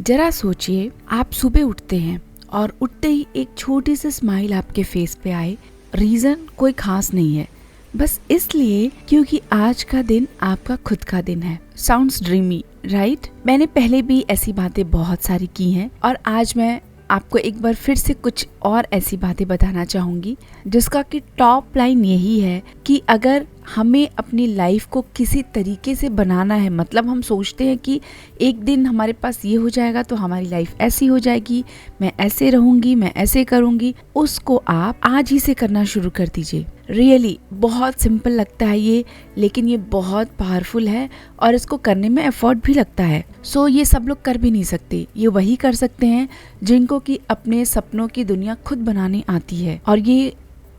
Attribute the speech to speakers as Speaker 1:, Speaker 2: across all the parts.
Speaker 1: जरा सोचिए, आप सुबह उठते हैं और उठते ही एक छोटी सी स्माइल आपके फेस पे आए। रीजन कोई खास नहीं है, बस इसलिए क्योंकि आज का दिन आपका खुद का दिन है। Sounds dreamy, right? मैंने पहले भी ऐसी बातें बहुत सारी की हैं और आज मैं आपको एक बार फिर से कुछ और ऐसी बातें बताना चाहूंगी जिसका कि टॉप लाइन यही है कि अगर हमें अपनी लाइफ को किसी तरीके से बनाना है, मतलब हम सोचते हैं कि एक दिन हमारे पास ये हो जाएगा तो हमारी लाइफ ऐसी हो जाएगी, मैं ऐसे रहूंगी, मैं ऐसे करूंगी, उसको आप आज ही से करना शुरू कर दीजिए। रियली बहुत सिंपल लगता है ये, लेकिन ये बहुत पावरफुल है और इसको करने में एफर्ट भी लगता है। सो ये सब लोग कर भी नहीं सकते, ये वही कर सकते हैं जिनको कि अपने सपनों की दुनिया खुद बनानी आती है, और ये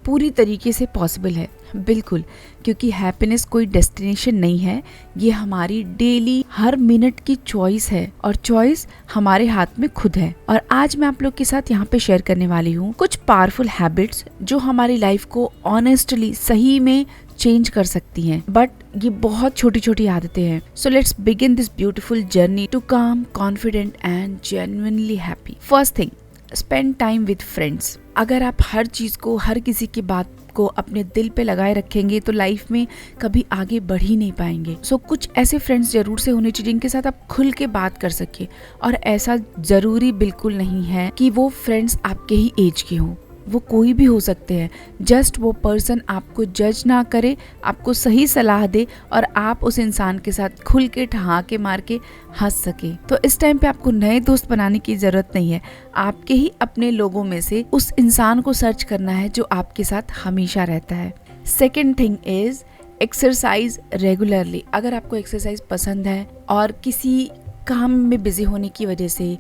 Speaker 1: पूरी तरीके से पॉसिबल है। बिल्कुल, क्योंकि हैप्पीनेस कोई डेस्टिनेशन नहीं है, ये हमारी डेली हर मिनट की चॉइस है और चॉइस हमारे हाथ में खुद है। और आज मैं आप लोग के साथ यहाँ पे शेयर करने वाली हूँ कुछ पावरफुल हैबिट्स जो हमारी लाइफ को ऑनेस्टली सही में चेंज कर सकती हैं। बट ये बहुत छोटी छोटी आदतें हैं। So let's begin this beautiful journey to calm, confident and genuinely happy. First thing, spend time with friends. अगर आप हर चीज को, हर किसी की बात को अपने दिल पे लगाए रखेंगे तो लाइफ में कभी आगे बढ़ ही नहीं पाएंगे। सो कुछ ऐसे फ्रेंड्स जरूर से होने चाहिए जिनके साथ आप खुल के बात कर सके, और ऐसा जरूरी बिल्कुल नहीं है कि वो फ्रेंड्स आपके ही एज के हों, वो कोई भी हो सकते हैं। जस्ट वो पर्सन आपको जज ना करे, आपको सही सलाह दे और आप उस इंसान के साथ खुल के ठहाके मार के हंस सके। तो इस टाइम पे आपको नए दोस्त बनाने की जरूरत नहीं है, आपके ही अपने लोगों में से उस इंसान को सर्च करना है जो आपके साथ हमेशा रहता है। Second thing is exercise regularly. अगर आपको एक्सरसाइज पसंद है और किसी काम में बिजी होने की वजह से,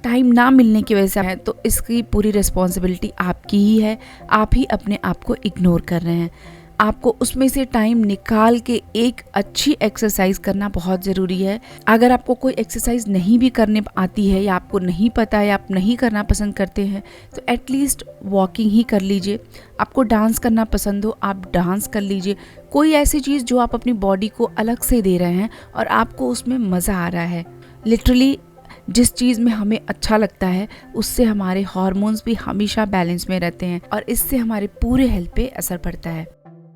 Speaker 1: टाइम ना मिलने की वजह से है, तो इसकी पूरी रिस्पॉन्सिबिलिटी आपकी ही है। आप ही अपने आप को इग्नोर कर रहे हैं। आपको उसमें से टाइम निकाल के एक अच्छी एक्सरसाइज करना बहुत ज़रूरी है। अगर आपको कोई एक्सरसाइज नहीं भी करने आती है या आपको नहीं पता है, आप नहीं करना पसंद करते हैं, तो एटलीस्ट वॉकिंग ही कर लीजिए। आपको डांस करना पसंद हो, आप डांस कर लीजिए। कोई ऐसी चीज़ जो आप अपनी बॉडी को अलग से दे रहे हैं और आपको उसमें मज़ा आ रहा है। लिटरली जिस चीज़ में हमें अच्छा लगता है उससे हमारे हार्मोन्स भी हमेशा बैलेंस में रहते हैं और इससे हमारे पूरे हेल्थ पे असर पड़ता है।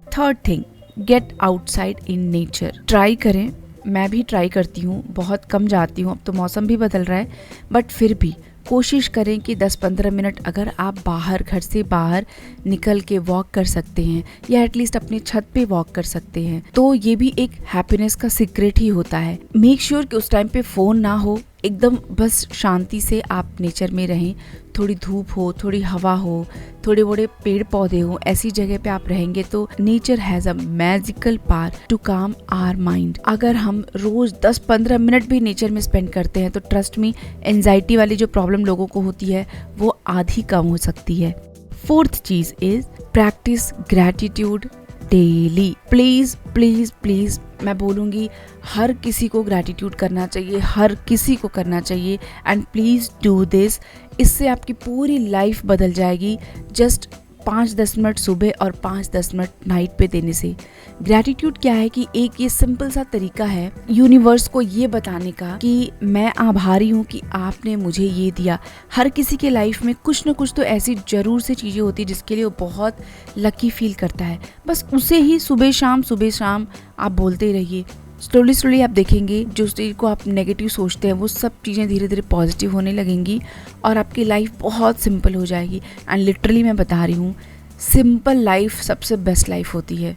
Speaker 1: Third thing, get outside in nature. Try करें, मैं भी ट्राई करती हूँ, बहुत कम जाती हूँ, अब तो मौसम भी बदल रहा है, बट फिर भी कोशिश करें कि 10-15 मिनट अगर आप बाहर, घर से बाहर निकल के वॉक कर सकते हैं या एटलीस्ट अपने छत पे वॉक कर सकते हैं, तो ये भी एक हैप्पीनेस का सीक्रेट ही होता है। मेक श्योर कि उस टाइम पे फ़ोन ना हो, एकदम बस शांति से आप नेचर में रहें। थोड़ी धूप हो, थोड़ी हवा हो, थोड़े बड़े पेड़ पौधे हो, ऐसी जगह पे आप रहेंगे तो nature has a magical power to calm our mind. अगर हम रोज 10-15 मिनट भी नेचर में स्पेंड करते हैं तो ट्रस्ट मी, एंजाइटी वाली जो प्रॉब्लम लोगों को होती है वो आधी कम हो सकती है। फोर्थ चीज is practice gratitude daily. Please please please मैं बोलूँगी, हर किसी को ग्रैटिट्यूड करना चाहिए, हर किसी को करना चाहिए, एंड प्लीज़ डू दिस। इससे आपकी पूरी लाइफ बदल जाएगी जस्ट 5-10 मिनट सुबह और 5-10 मिनट नाइट पे देने से। ग्रैटिट्यूड क्या है कि एक ये सिंपल सा तरीका है यूनिवर्स को ये बताने का कि मैं आभारी हूँ कि आपने मुझे ये दिया। हर किसी के लाइफ में कुछ न कुछ तो ऐसी जरूर से चीज़ें होती है जिसके लिए वो बहुत लकी फील करता है, बस उसे ही सुबह शाम आप बोलते रहिए। स्लोली आप देखेंगे जो चीज़ को आप नेगेटिव सोचते हैं वो सब चीज़ें धीरे धीरे पॉजिटिव होने लगेंगी और आपकी लाइफ बहुत सिंपल हो जाएगी। एंड लिटरली मैं बता रही हूँ, सिंपल लाइफ सबसे बेस्ट लाइफ होती है।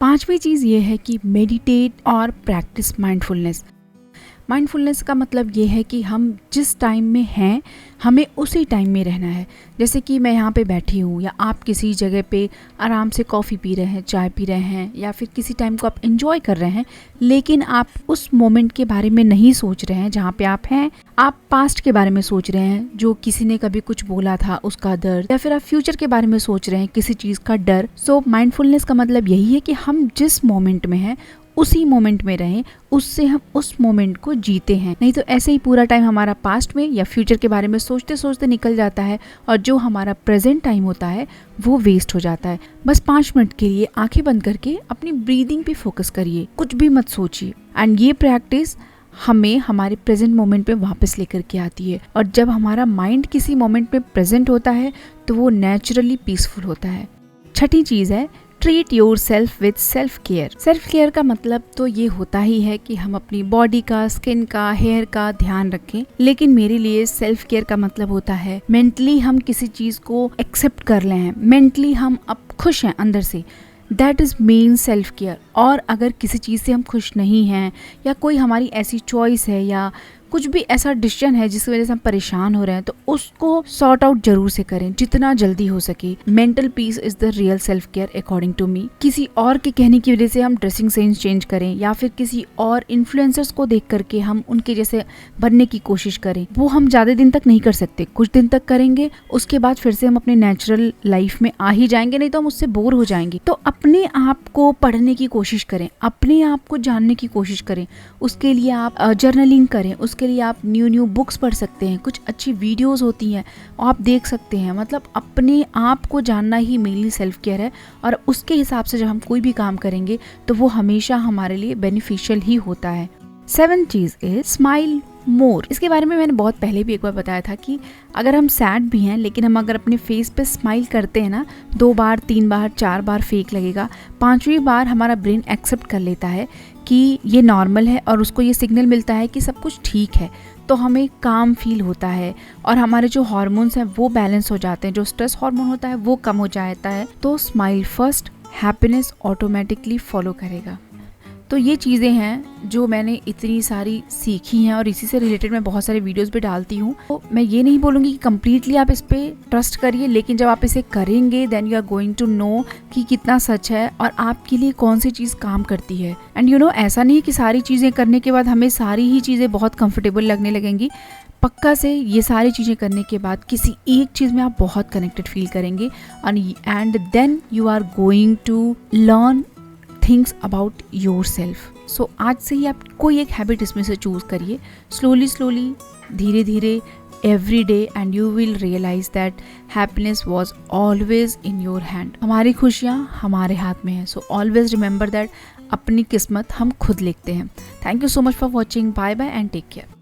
Speaker 1: पांचवी चीज़ ये है कि मेडिटेट और प्रैक्टिस माइंडफुलनेस। माइंडफुलनेस का मतलब ये है कि हम जिस टाइम में हैं हमें उसी टाइम में रहना है। जैसे कि मैं यहाँ पे बैठी हूँ या आप किसी जगह पे आराम से कॉफ़ी पी रहे हैं, चाय पी रहे हैं, या फिर किसी टाइम को आप एंजॉय कर रहे हैं, लेकिन आप उस मोमेंट के बारे में नहीं सोच रहे हैं जहाँ पे आप हैं। आप पास्ट के बारे में सोच रहे हैं, जो किसी ने कभी कुछ बोला था उसका दर्द, या फिर आप फ्यूचर के बारे में सोच रहे हैं, किसी चीज़ का डर। सो माइंडफुलनेस का मतलब यही है कि हम जिस मोमेंट में हैं उसी मोमेंट में रहें, उससे हम उस मोमेंट को जीते हैं। नहीं तो ऐसे ही पूरा टाइम हमारा पास्ट में या फ्यूचर के बारे में सोचते सोचते निकल जाता है और जो हमारा प्रेजेंट टाइम होता है वो वेस्ट हो जाता है। बस 5 मिनट के लिए आंखें बंद करके अपनी ब्रीदिंग पे फोकस करिए, कुछ भी मत सोचिए। एंड ये प्रैक्टिस हमें हमारे प्रेजेंट मोमेंट पे वापस लेकर के आती है। और जब हमारा माइंड किसी मोमेंट में प्रेजेंट होता है तो वो नेचुरली पीसफुल होता है। छठी चीज़ है treat your self with self care. Self care का मतलब तो ये होता ही है कि हम अपनी बॉडी का, स्किन का, हेयर का ध्यान रखें, लेकिन मेरे लिए सेल्फ केयर का मतलब होता है मेंटली हम किसी चीज़ को एक्सेप्ट कर लें, मेंटली हम अब खुश हैं अंदर से, that is main self care. और अगर किसी चीज़ से हम खुश नहीं हैं या कोई हमारी ऐसी चॉइस है या कुछ भी ऐसा डिसीजन है जिसकी वजह से हम परेशान हो रहे हैं, तो उसको सॉर्ट आउट जरूर से करें जितना जल्दी हो सके। Mental peace is the real self care according to me. किसी और के कहने की वजह से हम ड्रेसिंग सेंस चेंज करें या फिर किसी और इन्फ्लुएंसर्स को देख करके हम उनके जैसे बनने की कोशिश करें, वो हम ज्यादा दिन तक नहीं कर सकते। कुछ दिन तक करेंगे, उसके बाद फिर से हम अपने नेचुरल लाइफ में आ ही जाएंगे, नहीं तो हम उससे बोर हो जाएंगे। तो अपने आप को पढ़ने की कोशिश करें, अपने आप को जानने की कोशिश करें। उसके लिए आप जर्नलिंग करें, उसके लिए आप न्यू बुक्स पढ़ सकते हैं, कुछ अच्छी वीडियोस होती हैं आप देख सकते हैं। मतलब अपने आप को जानना ही मेनली सेल्फ केयर है, और उसके हिसाब से जब हम कोई भी काम करेंगे तो वो हमेशा हमारे लिए बेनिफिशियल ही होता है। 7th चीज इज स्माइल मोर। इसके बारे में मैंने बहुत पहले भी एक बार बताया था कि अगर हम सैड भी हैं, लेकिन हम अगर अपने फेस पे स्माइल करते हैं ना, 2 बार 3 बार 4 बार फेक लगेगा, 5वीं बार हमारा ब्रेन एक्सेप्ट कर लेता है कि ये नॉर्मल है और उसको ये सिग्नल मिलता है कि सब कुछ ठीक है, तो हमें काम फील होता है और हमारे जो हार्मोन्स हैं वो बैलेंस हो जाते हैं, जो स्ट्रेस हार्मोन होता है वो कम हो जाता है। तो smile first, happiness automatically follow करेगा। तो ये चीज़ें हैं जो मैंने इतनी सारी सीखी हैं और इसी से रिलेटेड मैं बहुत सारे वीडियोस भी डालती हूँ। तो मैं ये नहीं बोलूँगी कि कम्प्लीटली आप इस पे ट्रस्ट करिए, लेकिन जब आप इसे करेंगे then you are going to know कि कितना सच है और आपके लिए कौन सी चीज़ काम करती है। एंड यू नो, ऐसा नहीं है कि सारी चीज़ें करने के बाद हमें सारी ही चीज़ें बहुत कंफर्टेबल लगने लगेंगी। पक्का से ये सारी चीज़ें करने के बाद किसी एक चीज़ में आप बहुत कनेक्टेड फील करेंगे and then you are going to learn things about yourself. So आज से ही आप कोई एक हैबिट इसमें से चूज करिए, स्लोली धीरे धीरे every day, and you will realise that happiness was always in your hand. हमारी खुशियाँ हमारे हाथ में है। सो ऑलवेज रिमेंबर दैट अपनी किस्मत हम खुद लिखते हैं। Thank you so much for watching. Bye bye and take care.